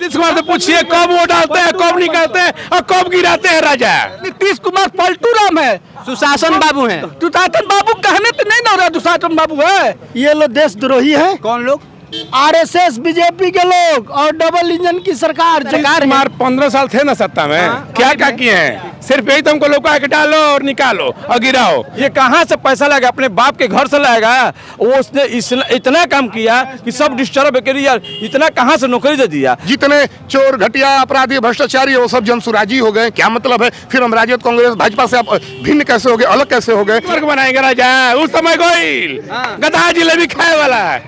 नीतीश कुमार से पूछिए कब वो डालते हैं, कब निकालते हैं और कब गिराते हैं राजा। नीतीश कुमार पलटू राम है, सुशासन बाबू हैं। सुशासन बाबू कहने तो नहीं ना रहा, सुशासन बाबू है। ये लोग देशद्रोही है। कौन लोग? आरएसएस बीजेपी के लोग और डबल इंजन की सरकार। कुमार 15 साल थे ना सत्ता में, क्या क्या किए हैं? सिर्फ यही तो हमको लोग के डालो और निकालो और गिराओ। ये कहाँ से पैसा लाएगा? अपने बाप के घर से लाएगा। वो उसने इतना काम किया कि सब डिस्टर्ब यार, इतना कहाँ से नौकरी दे दिया। जितने चोर घटिया अपराधी भ्रष्टाचारी वो सब जनसुराजी हो गए। क्या मतलब है? फिर हम राजद कांग्रेस भाजपा से भिन्न कैसे हो गए, अलग कैसे हो गए? वर्ग बनाएंगे राजा, उस समय गोइल गधा जिलेबी खाए वाला है।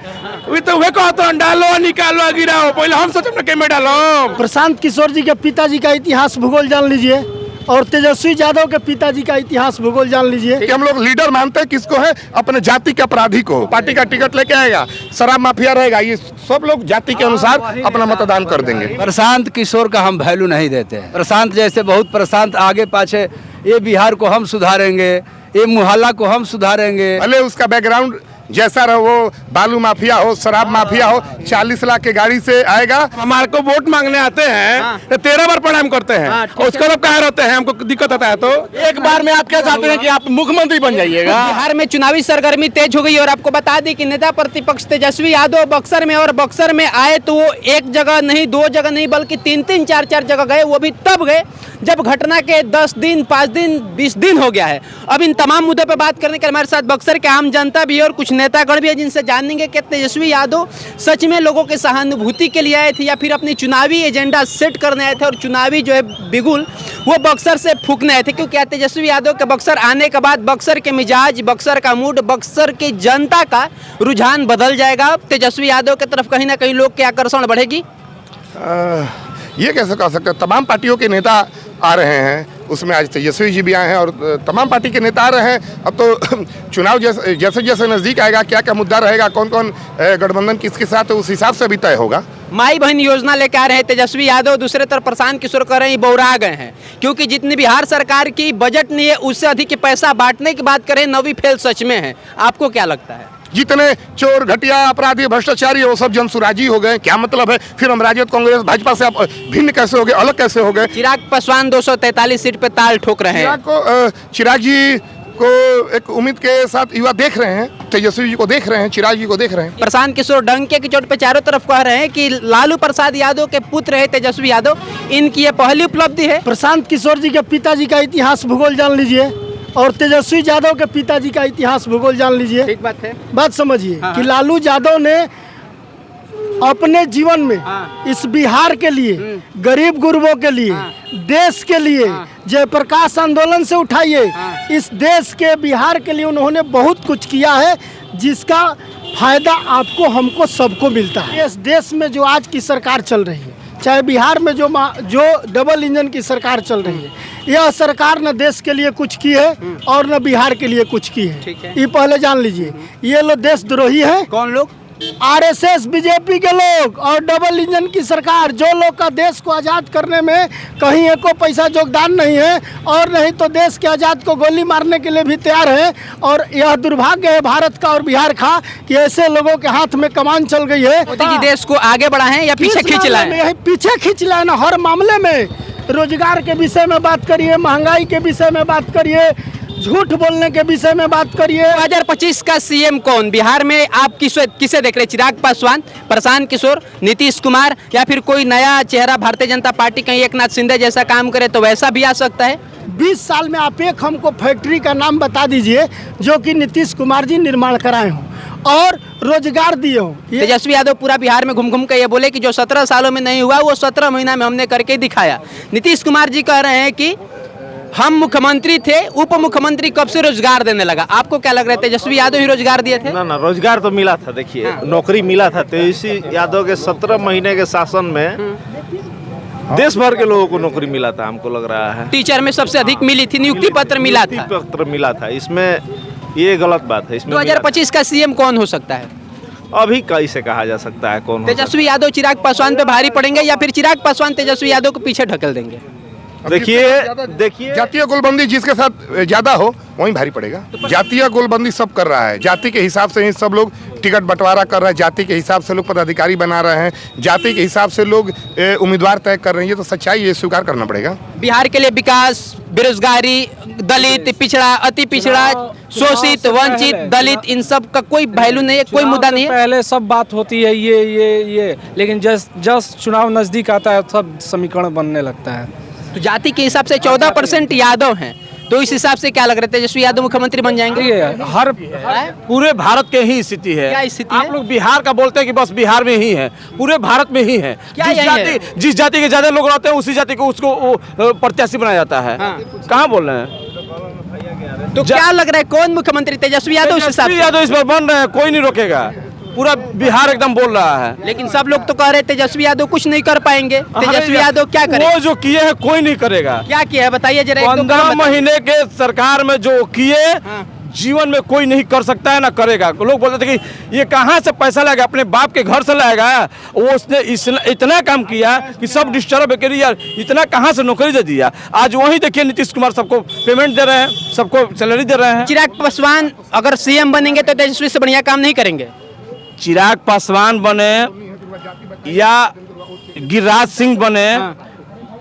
तो वे कहते डालो निकालो गिराओ, पहले हम सोचो के में डालो। प्रशांत किशोर जी के पिताजी का इतिहास भूगोल जान लीजिए और तेजस्वी यादव के पिताजी का इतिहास भूगोल जान लीजिए। कि हम लोग लीडर मानते हैं किसको है? अपने जाति के अपराधी को। पार्टी का टिकट लेके आएगा, शराब माफिया रहेगा, ये सब लोग जाति के अनुसार अपना मतदान कर देंगे। प्रशांत किशोर का हम वैल्यू नहीं देते हैं। प्रशांत जैसे बहुत प्रशांत आगे पाछे, ये बिहार को हम सुधारेंगे, ये मुहल्ला को हम सुधारेंगे। भले उसका बैकग्राउंड जैसा रहो, वो बालू माफिया हो, शराब माफिया हो, 40 लाख की गाड़ी से आएगा। हमारे को वोट मांगने आते हैं तो 13 बार प्रणाम करते हैं, उसका लोग कहा रहते हैं हमको दिक्कत आता है। तो एक बार में आप क्या चाहते हैं कि आप मुख्यमंत्री बन जाइएगा? बिहार में चुनावी सरगर्मी तेज हो गई और आपको बता दें कि नेता प्रतिपक्ष तेजस्वी यादव बक्सर में और बक्सर में आए तो वो एक जगह नहीं, 2 जगह नहीं, बल्कि 3-3, 4-4 जगह गए। वो भी तब गए जब घटना के 10 दिन, 5 दिन, 20 दिन हो गया है। अब इन तमाम मुद्दों पर बात करने के लिए हमारे साथ बक्सर के आम जनता भी है और कुछ नेतागण भी है, जिनसे जानेंगे कि तेजस्वी यादव सच में लोगों के सहानुभूति के लिए आए थे या फिर अपनी चुनावी एजेंडा सेट करने आए थे और चुनावी जो है बिगुल वो बक्सर से फूकने आए थे। क्योंकि तेजस्वी यादव के बक्सर आने के बाद बक्सर के मिजाज, बक्सर का मूड, बक्सर की जनता का रुझान बदल जाएगा। तेजस्वी यादव की तरफ कहीं ना कहीं लोग के आकर्षण बढ़ेगी। ये कैसे कह सकते हैं? तमाम पार्टियों के नेता आ रहे हैं, उसमें आज तेजस्वी जी भी आए हैं और तमाम पार्टी के नेता आ रहे हैं। अब तो चुनाव जैसे जैसे नजदीक आएगा, क्या क्या मुद्दा रहेगा, कौन कौन गठबंधन किसके साथ है, उस हिसाब से भी तय होगा। माई बहन योजना लेकर आ रहे हैं तेजस्वी यादव, दूसरे तरफ प्रशांत किशोर कह रहे हैं बौरा गए हैं क्योंकि जितनी बिहार सरकार की बजट नहीं है उससे अधिक पैसा बांटने की बात करें, नवी फेल सच में है। आपको क्या लगता है? जितने चोर घटिया अपराधी भ्रष्टाचारी वो सब जनसुराजी हो गए। क्या मतलब है? फिर हम राजद कांग्रेस भाजपा से भिन्न कैसे हो गए, अलग कैसे हो गए? चिराग पासवान 243 सीट पे ताल ठोक रहे हैं। चिराग जी को एक उम्मीद के साथ युवा देख रहे हैं, तेजस्वी जी को देख रहे हैं, चिराग जी को देख रहे हैं। प्रशांत किशोर डंके की चोट पे चारों तरफ कह रहे हैं कि लालू प्रसाद यादव के पुत्र है तेजस्वी यादव, इनकी ये पहली उपलब्धि है। प्रशांत किशोर जी के पिताजी का इतिहास भूगोल जान लीजिए और तेजस्वी यादव के पिताजी का इतिहास भूगोल जान लीजिए। ठीक बात है। बात समझिए कि लालू यादव ने अपने जीवन में इस बिहार के लिए, गरीब गुरबों के लिए, देश के लिए, जयप्रकाश आंदोलन से उठाइए, इस देश के बिहार के लिए उन्होंने बहुत कुछ किया है जिसका फायदा आपको, हमको, सबको मिलता है। इस देश में जो आज की सरकार चल रही है, चाहे बिहार में जो डबल इंजन की सरकार चल रही है, यह सरकार न देश के लिए कुछ की है और न बिहार के लिए कुछ की है। ये पहले जान लीजिए। ये लोग देशद्रोही है। कौन लोग? आरएसएस बीजेपी के लोग और डबल इंजन की सरकार, जो लोग का देश को आज़ाद करने में कहीं एको पैसा योगदान नहीं है और नहीं तो देश के आज़ाद को गोली मारने के लिए भी तैयार है। और यह दुर्भाग्य है भारत का और बिहार का कि ऐसे लोगों के हाथ में कमान चल गई है। मोदी जी देश को आगे बढ़ाएं या पीछे खींच लाएं? पीछे खींच लाए ना, हर मामले में। रोजगार के विषय में बात करिए, महंगाई के विषय में बात करिए, झूठ बोलने के विषय में बात करिए। 2025 का सीएम कौन? बिहार में आप किसे देख रहे हैं? चिराग पासवान, प्रशांत किशोर, नीतीश कुमार या फिर कोई नया चेहरा भारतीय जनता पार्टी, कहीं एकनाथ शिंदे जैसा काम करे तो वैसा भी आ सकता है? 20 साल में आप एक हमको फैक्ट्री का नाम बता दीजिए जो कि नीतीश कुमार जी निर्माण कराए हों और रोजगार दिए हों। तेजस्वी यादव पूरा बिहार में घूम घूम के ये बोले कि जो 17 सालों में नहीं हुआ वो 17 महीना में हमने करके दिखाया। नीतीश कुमार जी कह रहे हैं कि हम मुख्यमंत्री थे, उप मुख्यमंत्री कब से रोजगार देने लगा। आपको क्या लग रहा है? तेजस्वी यादव ही रोजगार दिए थे? ना, रोजगार तो मिला था। देखिए, नौकरी मिला था। तेजस्वी यादव के 17 महीने के शासन में देश भर के लोगों को नौकरी मिला था, हमको लग रहा है। टीचर में सबसे अधिक मिली थी, नियुक्ति पत्र मिला था। इसमें ये गलत बात है। इसमें 2025 का सीएम कौन हो सकता है? अभी कैसे कहा जा सकता है कौन? तेजस्वी यादव चिराग पासवान पे भारी पड़ेंगे या फिर चिराग पासवान तेजस्वी यादव को पीछे ढकेल देंगे? देखिए जातीय गोलबंदी जिसके साथ ज्यादा हो वहीं भारी पड़ेगा। जातीय गोलबंदी सब कर रहा है, जाति के हिसाब से ही सब लोग टिकट बंटवारा कर रहे हैं, जाति के हिसाब से लोग पदाधिकारी बना रहे हैं, जाति के हिसाब से लोग उम्मीदवार तय कर रहे हैं। ये तो सच्चाई, ये स्वीकार करना पड़ेगा। बिहार के लिए विकास, बेरोजगारी, दलित, पिछड़ा, अति पिछड़ा, शोषित, वंचित, दलित, इन सब का कोई वैल्यू नहीं है, कोई मुद्दा नहीं है। पहले सब बात होती है ये, लेकिन जस्ट चुनाव नजदीक आता है सब समीकरण बनने लगता है। तो जाति के हिसाब से 14% यादव हैं, तो इस हिसाब से क्या लग रहा है तेजस्वी यादव मुख्यमंत्री बन जाएंगे? हर पूरे भारत के ही स्थिति है। क्या स्थिति आप है? लोग बिहार का बोलते हैं कि बस बिहार में ही है, पूरे भारत में ही है। क्या यही है? जिस जाति के ज्यादा लोग रहते हैं उसी जाति को उसको प्रत्याशी बनाया जाता है। हाँ। कहाँ बोल रहे हैं? तो क्या लग रहा है कौन मुख्यमंत्री? तेजस्वी यादव इस हिसाब तेजस्वी से? यादव इस बार बन रहे हैं, कोई नहीं रोकेगा। पूरा बिहार एकदम बोल रहा है। लेकिन सब लोग तो कह रहे हैं तेजस्वी यादव कुछ नहीं कर पाएंगे। तेजस्वी यादव क्या करे? वो जो किए हैं कोई नहीं करेगा। क्या किया है बताइए जरा। 15 महीने के सरकार में जो किए हाँ। जीवन में कोई नहीं कर सकता है ना करेगा। लोग बोलते थे कि ये कहाँ से पैसा लाएगा, अपने बाप के घर से लाएगा। वो उसने इतना काम किया कि सब डिस्टर्ब कर यार, इतना कहाँ से नौकरी दे दिया। आज वही देखिए नीतीश कुमार सबको पेमेंट दे रहे हैं, सबको सैलरी दे रहे हैं। चिराग पासवान अगर सीएम बनेंगे तो तेजस्वी से बढ़िया काम नहीं करेंगे? चिराग पासवान बने या गिरिराज सिंह बने,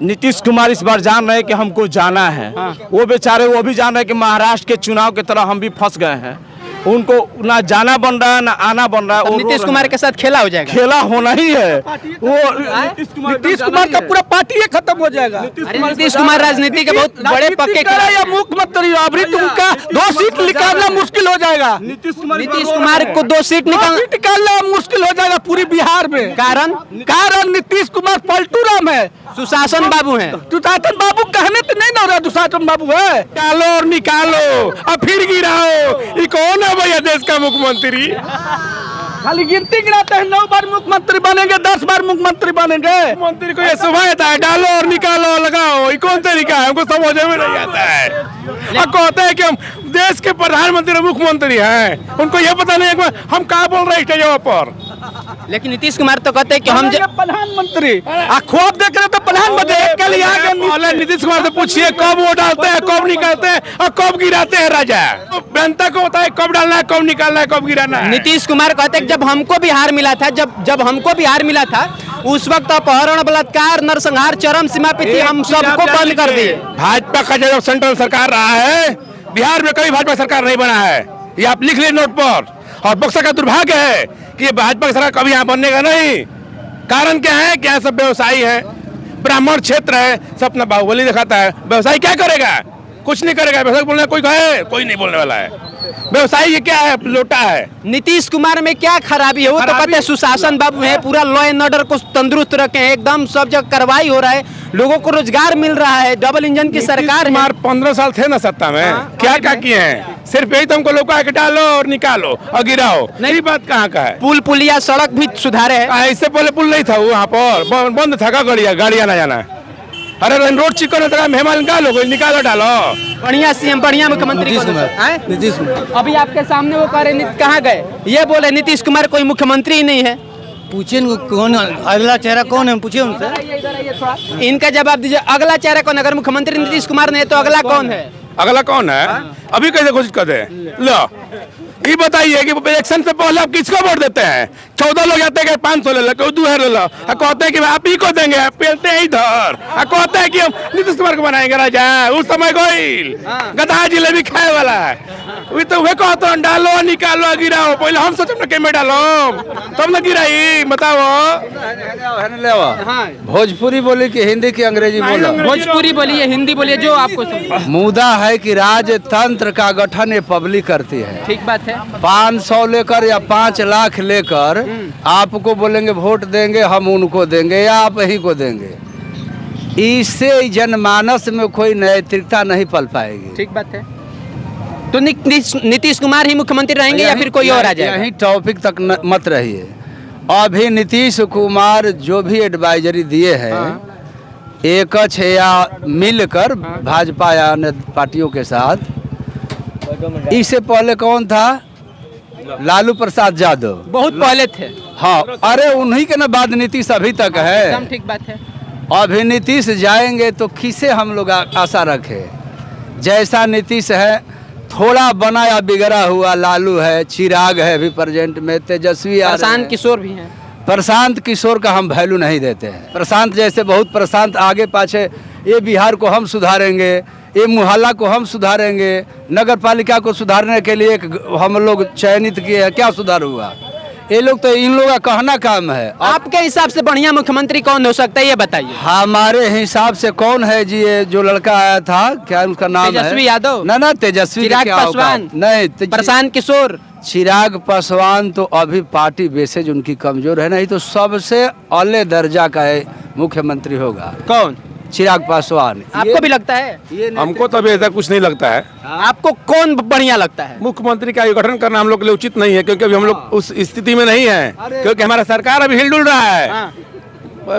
नीतीश कुमार इस बार जान रहे हैं कि हमको जाना है। वो बेचारे वो भी जान रहे हैं कि महाराष्ट्र के चुनाव की तरह हम भी फंस गए हैं। उनको ना जाना बन रहा है ना आना बन रहा है। नीतीश कुमार के साथ खेला हो जाएगा। खेला होना ही है। वो नीतीश कुमार का पूरा पार्टी खत्म हो जाएगा। नीतीश कुमार राजनीति के बहुत बड़े पक्के या मुख्यमंत्री अभी तुमका 2 सीट निकालना मुश्किल हो जाएगा। नीतीश कुमार को 2 सीट निकालना मुश्किल हो जाएगा पूरी बिहार में। कारण नीतीश कुमार पलटू राम है, सुशासन बाबू हैं। सुशासन बाबू कहने तो नहीं ना रहा, सुशासन बाबू है। निकालो और निकालो और फिर गिराओ। ये कौन है भैया देश का मुख्यमंत्री? खाली गिनती गिराते हैं। 9 बार मुख्यमंत्री बनेंगे, 10 बार मुख्यमंत्री बनेंगे। मुख्यमंत्री को ये सुभाता है डालो और निकालो लगाओ। ये कौन तरीका है? हमको समझ में नहीं आता है। और कहते हैं कि हम देश के प्रधानमंत्री और मुख्यमंत्री हैं, उनको ये पता नहीं है कि हम क्या बोल रहे हैं स्टेजों पर। लेकिन नीतीश कुमार तो कहते हैं कि हम प्रधानमंत्री ख्वाब देख रहे तो प्रधानमंत्री के लिए आगे। नीतीश कुमार से पूछिए कब वोट डालते हैं, कब निकालते हैं और कब गिराते हैं। राजा जनता को बताए कब डालना है, कब निकालना है, कब गिराना है। नीतीश कुमार कहते हैं जब हमको बिहार मिला था, जब हमको बिहार मिला था उस वक्त अपहरण, बलात्कार, नरसंहार चरम सीमा पे थी, हम सबको बंद कर दिए। भाजपा का जो सेंट्रल सरकार रहा है, बिहार में कभी भाजपा सरकार नहीं बना है। ये आप लिख लीजिए नोट पर। और बक्सर का दुर्भाग्य है कि ये भाजपा की सरकार कभी यहाँ बनने का नहीं। कारण क्या है? क्या सब व्यवसायी है, ब्राह्मण क्षेत्र है, सब अपना बाहुबली दिखाता है। व्यवसायी क्या करेगा? कुछ नहीं करेगा। व्यवसायी बोलने कोई है? कोई नहीं बोलने वाला है। व्यवसायी ये क्या है? लोटा है। नीतीश कुमार में क्या खराबी है? वो तो कहते हैं सुशासन बाबू है, पूरा लॉ एंड ऑर्डर को तंदुरुस्त रखे हैं, एकदम सब जगह कार्रवाई हो रहा है, लोगों को रोजगार मिल रहा है, डबल इंजन की सरकार है। 15 साल थे ना सत्ता में, क्या क्या किए हैं? सिर्फ यही तो हमको लोग कहा कि डालो और निकालो और गिराओ। नहीं, बात कहाँ का है? पुल पुलिया सड़क भी सुधारे है। इससे पहले पुल नहीं था वहाँ पर, बंद था का गाड़ियाँ ना जाना। अरे रोड चिकन होता है, मेहमान निकालो, निकालो डालो। बढ़िया सीएम, बढ़िया मुख्यमंत्री नीतीश कुमार। अभी आपके सामने वो कह रहे कहाँ गए, ये बोले नीतीश कुमार कोई मुख्यमंत्री ही नहीं है। पूछिए कौन अगला चेहरा कौन है, पूछिए उनसे। इनका जवाब दीजिए, अगला चेहरा कौन? अगर मुख्यमंत्री नीतीश कुमार नहीं है तो अगला कौन है? अगला कौन है? अभी कैसे घोषित कर दे? लो ये बताइए कि इलेक्शन से पहले आप किसको वोट देते हैं? 14 लोग आते हैं 500 ले लो, कोई 2000 ले लो, कहते हैं कि आप ही को देंगे, पेलते हैं इधर, कहते हैं कि हम नीतीश कुमार को बनाएंगे। राजा उस समय गोइल गधा जिलेबी खाए वाला है। तो वे कहते डालो निकालो गिराओ। पहले हम सोचो के में डालो तब न गिराई। बताओ भोजपुरी बोली कि हिंदी की अंग्रेजी बोला? भोजपुरी बोलिए, हिंदी बोलिए, जो आपको। मुद्दा है कि राजतंत्र का गठन ये पब्लिक करती है। ठीक बात है। 500 लेकर या 5 लाख लेकर आपको बोलेंगे वोट देंगे, हम उनको देंगे या आप ही को देंगे। इससे जनमानस में कोई नैतिकता नहीं पल पाएगी। ठीक बात है। तो नीतीश कुमार ही मुख्यमंत्री रहेंगे या फिर कोई और आ जाएगा? यही टॉपिक तक मत रहिए। अभी नीतीश कुमार जो भी एडवाइजरी दिए हैं, एकच है या मिलकर भाजपा या अन्य पार्टियों के साथ। इससे पहले कौन था? लालू प्रसाद यादव बहुत पहले थे। हाँ, अरे उन्हीं के ना बाद नीतीश अभी तक है। एकदम ठीक बात है। अभी नीतीश जाएंगे तो किसे हम लोग आशा रखें। जैसा नीतीश है, थोड़ा बना या बिगड़ा हुआ लालू है, चिराग है अभी प्रेजेंट में, तेजस्वी आ रहे प्रशांत हैं। किशोर भी हैं। प्रशांत किशोर का हम वैल्यू नहीं देते हैं। प्रशांत जैसे बहुत प्रशांत आगे पाछे, ये बिहार को हम सुधारेंगे, ये मोहल्ला को हम सुधारेंगे, नगर पालिका को सुधारने के लिए हम लोग चयनित किए हैं, क्या सुधार हुआ? ये लोग तो इन लोगों का कहना काम है। आपके हिसाब से बढ़िया मुख्यमंत्री कौन हो सकता है ये बताइए। हमारे हिसाब से कौन है जी? ये जो लड़का आया था, क्या उसका नाम है? तेजस्वी यादव? ना तेजस्वी चिराग क्या होगा? पासवान? नहीं, प्रशांत किशोर? चिराग पासवान तो अभी पार्टी बेसेज उनकी कमजोर है, नहीं तो सबसे अले दर्जा का है मुख्यमंत्री होगा। कौन? चिराग पासवान। आपको भी लगता है? हमको तो अभी ऐसा कुछ नहीं लगता है। आपको कौन बढ़िया लगता है? मुख्यमंत्री का गठन करना हम लोग के लिए उचित नहीं है, क्योंकि अभी हम लोग उस स्थिति में नहीं है, क्योंकि हमारा सरकार अभी हिल डुल रहा है।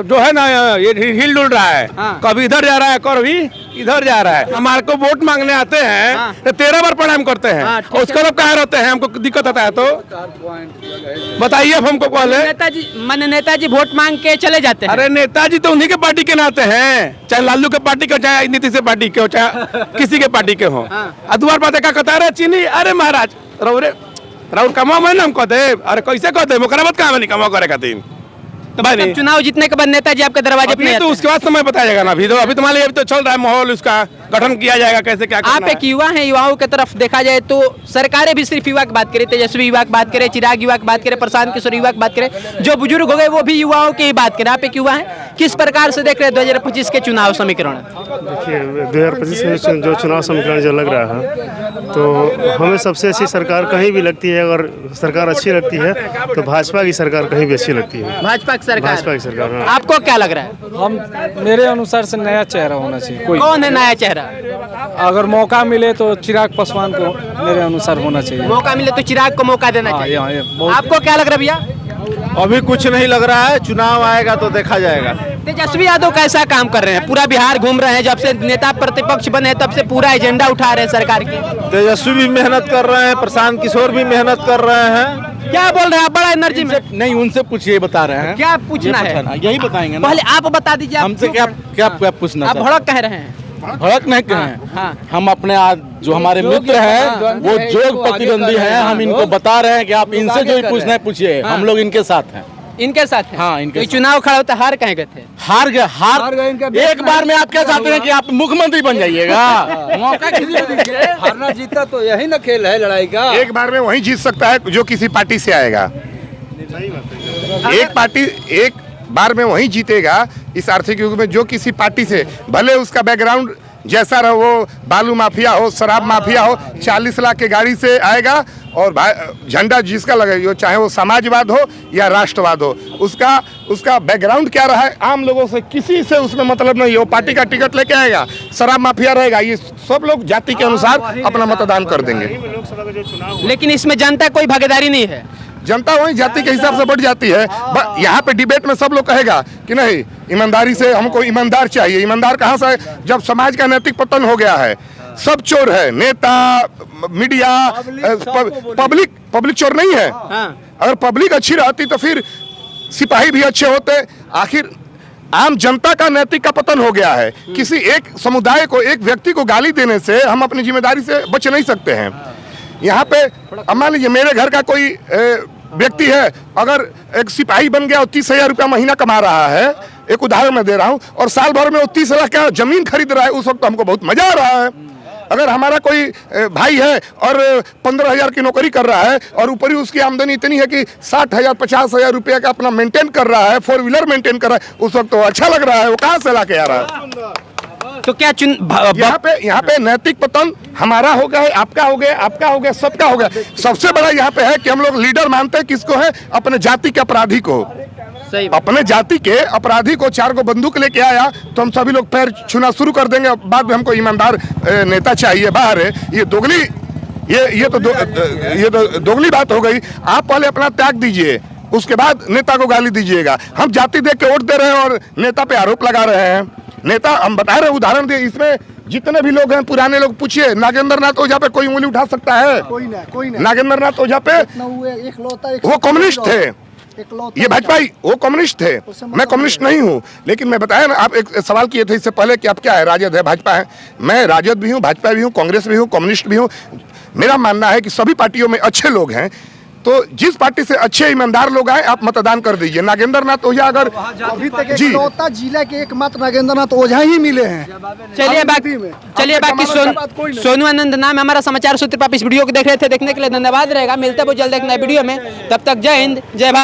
जो है ना, ये हिल डुल रहा है, कभी इधर जा रहा है, कभी इधर जा रहा है। हमारे को वोट मांगने आते हैं तो 13 बार प्रणाम करते हैं, और उसके बाद कहाँ रहते हैं, हमको दिक्कत आता है तो बताइए अब हमको पहले। नेताजी वोट मांग के चले जाते हैं। अरे नेताजी तो उन्हीं के पार्टी के नाते हैं, चाहे लालू के पार्टी के हो, चाहे नीतीश के पार्टी के हो, चाहे किसी के पार्टी के हो। अदुआर बात का कहता है चीनी, अरे महाराज राउर कमा मैं ना हमको दे, अरे कैसे कहते मुकरा मत कहा नहीं कमा करे खातिर। तो मतलब चुनाव जीतने के बाद नेताजी आपके दरवाजे पे तो उसके बाद समय बताया जाएगा ना। अभी तुम्हारे लिए अभी तो चल रहा है माहौल, उसका गठन किया जाएगा कैसे क्या करना आप एक युवा हैं, युवाओं की तरफ देखा जाए तो सरकारें भी सिर्फ युवा की बात करें, तेजस्वी युवा की बात करें, चिराग युवा की बात करें, प्रशांत किशोर युवा की बात करें, जो बुजुर्ग हो गए वो भी युवाओं की ही बात करें। आप एक युवा हैं, किस प्रकार से देख रहे हैं 2025 के चुनाव समीकरण? देखिए 2025 में जो चुनाव समीकरण जो लग रहा है, तो हमें सबसे अच्छी सरकार कहीं भी लगती है, अगर सरकार अच्छी लगती है तो भाजपा की सरकार कहीं भी अच्छी लगती है। भाजपा की सरकार? भाजपा की सरकार। हाँ। आपको क्या लग रहा है? हम मेरे अनुसार से नया चेहरा होना चाहिए कोई। कौन है नया चेहरा? अगर मौका मिले तो चिराग पासवान को मेरे अनुसार होना चाहिए। मौका मिले तो चिराग को मौका देना चाहिए। आपको क्या लग रहा है भैया? अभी कुछ नहीं लग रहा है, चुनाव आएगा तो देखा जाएगा। तेजस्वी यादव कैसा काम कर रहे हैं? पूरा बिहार घूम रहे हैं, जब से नेता प्रतिपक्ष बने तब से पूरा एजेंडा उठा रहे हैं सरकार की। तेजस्वी भी मेहनत कर रहे हैं, प्रशांत किशोर भी मेहनत कर रहे हैं। क्या बोल रहे हैं आप? बड़ा एनर्जी में। नहीं, उनसे पूछिए, बता रहे हैं। क्या पूछना है? यही बताएंगे ना। पहले आप बता दीजिए। हमसे क्या पूछना? आप भड़क कह रहे हैं? भड़क नहीं कहे हैं। हाँ। हम अपने जो हमारे मित्र हैं वो जोग प्रतिद्वंदी हैं, हम इनको बता रहे हैं कि आप इनसे जो पूछना है पूछिए। हम लोग इनके साथ हैं। इनके साथ हैं? हाँ, इनके साथ। चुनाव खड़ा होता हार कहे गए थे? हार गए एक बार में। आप क्या चाहते हैं कि आप मुख्यमंत्री बन जाइएगा? मौका किसी को दीजिए। हारना जीतना तो यही ना खेल है लड़ाई का। एक बार में वही जीत सकता है जो किसी पार्टी से आएगा। एक बार में वही जीतेगा इस आर्थिक युग में जो किसी पार्टी से, भले उसका बैकग्राउंड जैसा रहो, वो बालू माफिया हो, शराब माफिया हो, 40 लाख के गाड़ी से आएगा और झंडा जिसका लगे, चाहे वो समाजवाद हो या राष्ट्रवाद हो, उसका बैकग्राउंड क्या रहा है, आम लोगों से किसी से उसमें मतलब नहीं है। वो पार्टी का टिकट लेके आएगा, शराब माफिया रहेगा, ये सब लोग जाति के अनुसार अपना मतदान कर देंगे। लेकिन इसमें जनता कोई भागीदारी नहीं है। जनता वही जाति के हिसाब से बढ़ जाती है। यहाँ पे डिबेट में सब लोग कहेगा कि नहीं, ईमानदारी से हमको ईमानदार चाहिए। ईमानदार कहाँ से? जब समाज का नैतिक पतन हो गया है, सब चोर है, नेता, मीडिया, पब्लिक चोर नहीं है। अगर पब्लिक अच्छी रहती तो फिर सिपाही भी अच्छे होते। आखिर आम जनता का नैतिक का पतन हो गया है। किसी एक समुदाय को, एक व्यक्ति को गाली देने से हम अपनी जिम्मेदारी से बच नहीं सकते हैं। यहाँ पे अब मान लीजिए मेरे घर का कोई व्यक्ति है, अगर एक सिपाही बन गया और 30,000 रुपया महीना कमा रहा है, एक उदाहरण मैं दे रहा हूँ, और साल भर में वो 30 लाख का जमीन खरीद रहा है, उस वक्त तो हमको बहुत मजा आ रहा है। अगर हमारा कोई भाई है और 15,000 की नौकरी कर रहा है और ऊपर ही उसकी आमदनी इतनी है कि 60,000 50,000 रुपया का अपना मेंटेन कर रहा है, 4 व्हीलर मेंटेन कर रहा है, उस वक्त तो अच्छा लग रहा है। वो कहाँ से ला के आ रहा है? तो क्या यहाँ पे नैतिक पतन हमारा हो गया है, आपका हो गया, आपका हो गया, सबका हो गया। सबसे बड़ा यहाँ पे है कि हम लोग लीडर मानते हैं किसको है? अपने जाति के अपराधी को। सही। अपने जाति के अपराधी को 4 को बंदूक लेके आया तो हम सभी लोग पैर छूना शुरू कर देंगे। बाद में हमको ईमानदार नेता चाहिए। बाहर है ये दोगली, ये तो दोगली बात हो गई। आप पहले अपना त्याग दीजिए, उसके बाद नेता को गाली दीजिएगा। हम जाति देख के वोट दे रहे हैं और नेता पे आरोप लगा रहे हैं। नेता हम बता रहे हैं, उदाहरण दिए, इसमें जितने भी लोग हैं पुराने लोग, पूछिए नागेंद्र नाथ ओझा पे कोई उंगली उठा सकता है? कोई ना। नागेंद्र नाथ ओझा पे वो कम्युनिस्ट थे, ये भाजपा वो कम्युनिस्ट थे, मैं कम्युनिस्ट नहीं हूँ। लेकिन मैं बताया ना, आप एक सवाल किए थे इससे पहले कि आप क्या है, राजद है भाजपा है। मैं राजद भी हूँ, भाजपा भी हूँ, कांग्रेस भी हूँ, कम्युनिस्ट भी हूँ। मेरा मानना है कि सभी पार्टियों में अच्छे लोग हैं, तो जिस पार्टी से अच्छे ईमानदार लोग आए आप मतदान कर दीजिए। नागेंद्र नाथ ओझा अगर अभी तक जी इकलौता जिला के एकमात्र नागेंद्र नाथ ओझा ही मिले हैं। चलिए बाकी सोनू आनंद नाम है हमारा समाचार सूत्र पर। आप इस वीडियो को देख रहे थे, देखने के लिए धन्यवाद रहेगा। मिलते हैं बहुत जल्द एक नए वीडियो में, तब तक जय हिंद जय भारत।